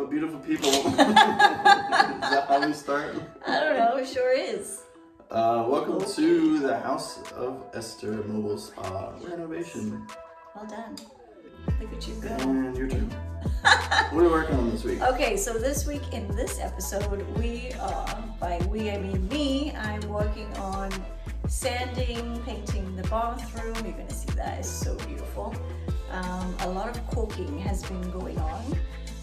beautiful people. Is that how we start? I don't know, it sure is. Welcome to the House of Esther mobile spa renovation. Well done. Look at you go. And your turn. What are we working on this week? Okay, so this week in this episode, we are, by we I mean me, I'm working on sanding, painting the bathroom. You're going to see that, it's so beautiful. A lot of caulking has been going on.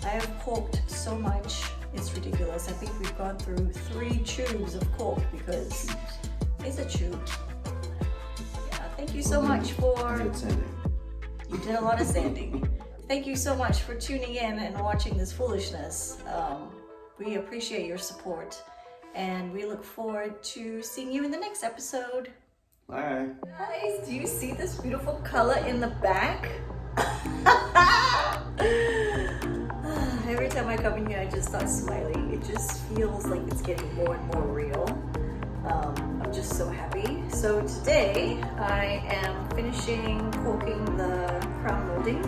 I have caulked so much, it's ridiculous. I think we've gone through 3 tubes of caulk because it's a tube. Yeah, thank you so much for... Good sanding. You did a lot of sanding. Thank you so much for tuning in and watching this foolishness. We appreciate your support and we look forward to seeing you in the next episode. Bye. Guys, do you see this beautiful color in the back? Every time I come in here, I just start smiling. It just feels like it's getting more and more real. I'm just so happy. So today, I am finishing caulking the crown molding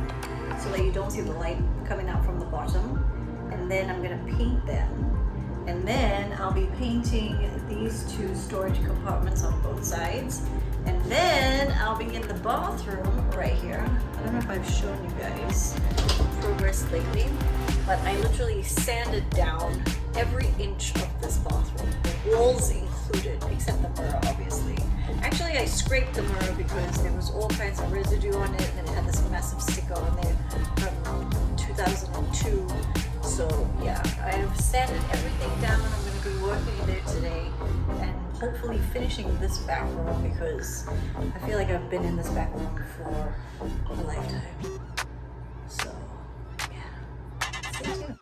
so that you don't see the light coming out from the bottom. And then I'm gonna paint them. And then I'll be painting these 2 storage compartments on both sides. And then I'll be in the bathroom right here. I don't know if I've shown you guys progress lately, but I literally sanded down every inch of this bathroom, the walls included, except the mirror, obviously. Actually, I scraped the mirror because there was all kinds of residue on it, and it had this massive sticker on there from 2002. So yeah, I've sanded everything down. I'm going to be working in there today and hopefully finishing this back room because I feel like I've been in this back room for a lifetime. So yeah, stay tuned.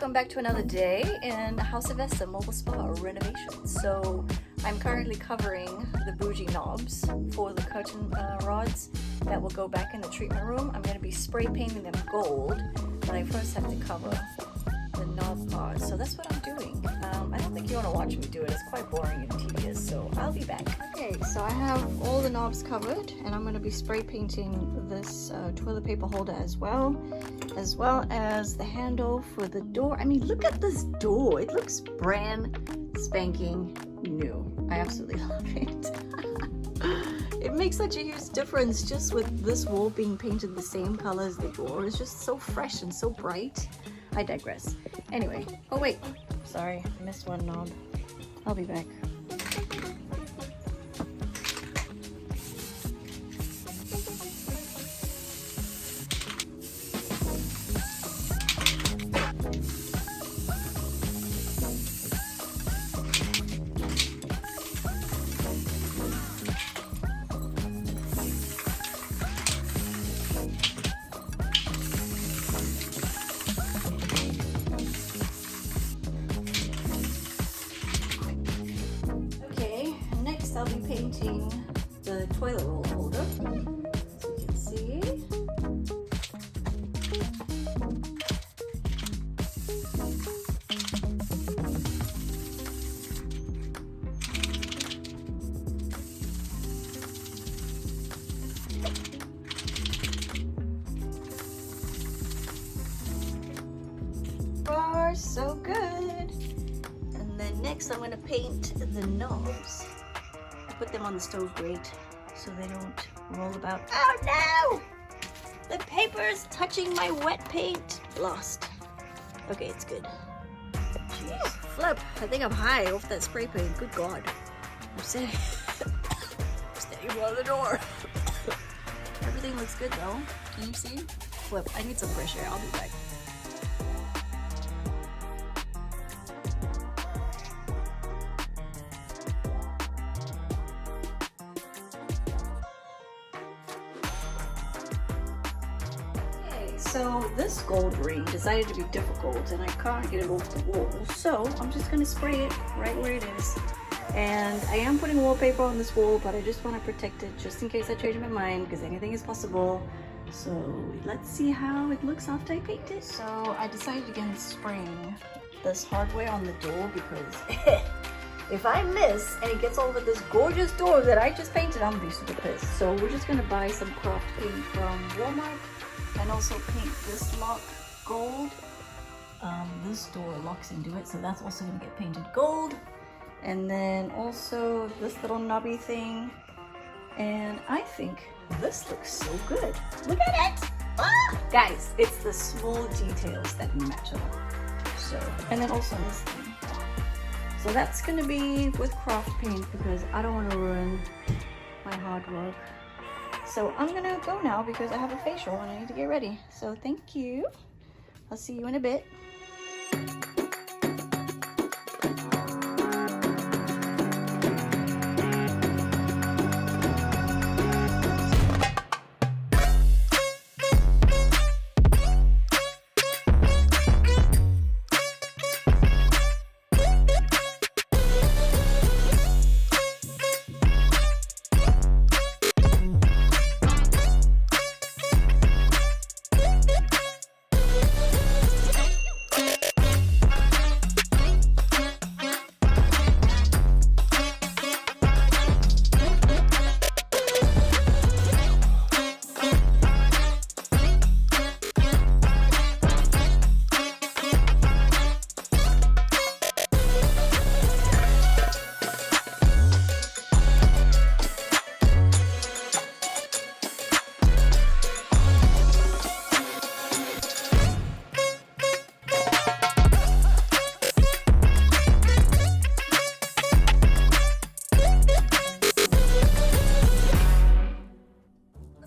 welcome back to another day in the House of Esther Mobile Spa renovation. So I'm currently covering the bougie knobs for the curtain rods that will go back in the treatment room. I'm going to be spray painting them gold, but I first have to cover the knob part. So that's what I'm doing. I don't think you want to watch me do it. It's quite boring and tedious, so I'll be back. Okay, so I have all the knobs covered, and I'm going to be spray painting this toilet paper holder as well as the handle for the door. I mean, look at this door. It looks brand spanking new. I absolutely love it. It makes such a huge difference just with this wall being painted the same color as the door. It's just so fresh and so bright. I digress. Anyway, oh wait, sorry, I missed one knob. I'll be back. I'll be painting the toilet roll holder, so you can see. Far so good. And then next I'm going to paint the knobs. Put them on the stove grate so they don't roll about. Oh no! The paper is touching my wet paint. Lost. Okay, it's good. Jeez. Flip. I think I'm high off that spray paint. Good God. I'm standing by the door. Everything looks good though. Can you see? Flip. I need some fresh air. I'll be back. So this gold ring decided to be difficult and I can't get it off the wall, so I'm just going to spray it right where it is. And I am putting wallpaper on this wall, but I just want to protect it just in case I change my mind, because anything is possible. So let's see how it looks after I paint it. So I decided against spraying this hardware on the door because if I miss and it gets over this gorgeous door that I just painted, I'm going to be super pissed. So we're just going to buy some craft paint from Walmart. And also paint this lock gold. This door locks into it, so that's also going to get painted gold. And then also this little knobby thing. And I think this looks so good. Look at it! Ah! Guys, it's the small details that matter. So, and then also this thing. So that's going to be with craft paint because I don't want to ruin my hard work. So I'm gonna go now because I have a facial and I need to get ready. So thank you. I'll see you in a bit.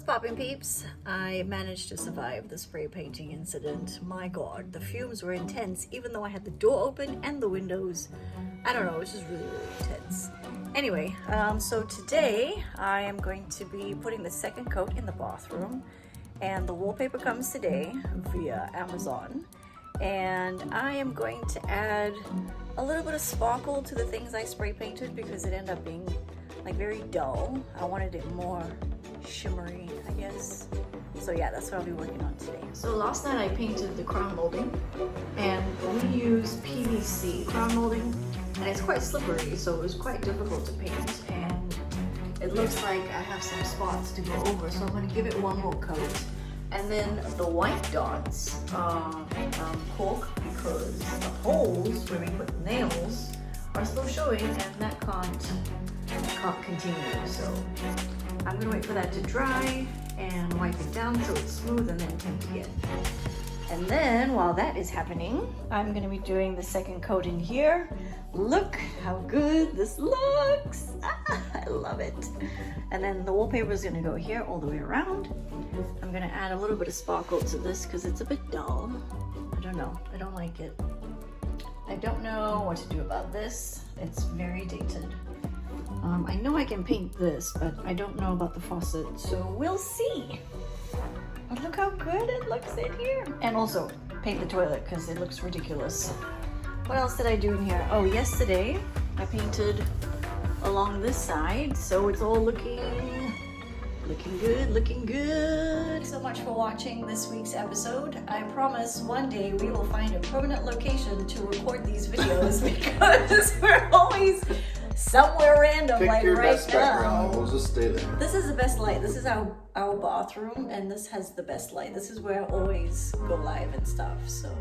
Poppin' peeps, I managed to survive the spray painting incident. My God, the fumes were intense even though I had the door open and the windows. I don't know, it was just really, really intense. Anyway, so today I am going to be putting the second coat in the bathroom, and the wallpaper comes today via Amazon. And I am going to add a little bit of sparkle to the things I spray painted because it ended up being like very dull. I wanted it more shimmery, I guess. So yeah, that's what I'll be working on today. So last night I painted the crown molding, and we use PVC crown molding, and it's quite slippery, so it was quite difficult to paint. And it looks like I have some spots to go over, so I'm going to give it one more coat. And then the white dots are cork because the holes where we put nails are still showing, and that can't continue. So I'm gonna wait for that to dry and wipe it down so it's smooth and then paint again. And then while that is happening, I'm gonna be doing the second coat in here. Look how good this looks. I love it. And then the wallpaper is gonna go here all the way around. I'm gonna add a little bit of sparkle to this because it's a bit dull. I don't know, I don't like it. I don't know what to do about this. It's very dated. I know I can paint this, but I don't know about the faucet, so we'll see. But look how good it looks in here. And also paint the toilet because it looks ridiculous. What else did I do in here? Oh, yesterday I painted along this side, so it's all looking good, looking good. Thanks so much for watching this week's episode. I promise one day we will find a permanent location to record these videos because we're always somewhere random. Pick like your right best now. background. We'll just stay there. This is the best light. This is our bathroom, and this has the best light. This is where I always go live and stuff. So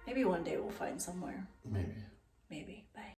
maybe one day we'll find somewhere. Maybe. Maybe. Bye.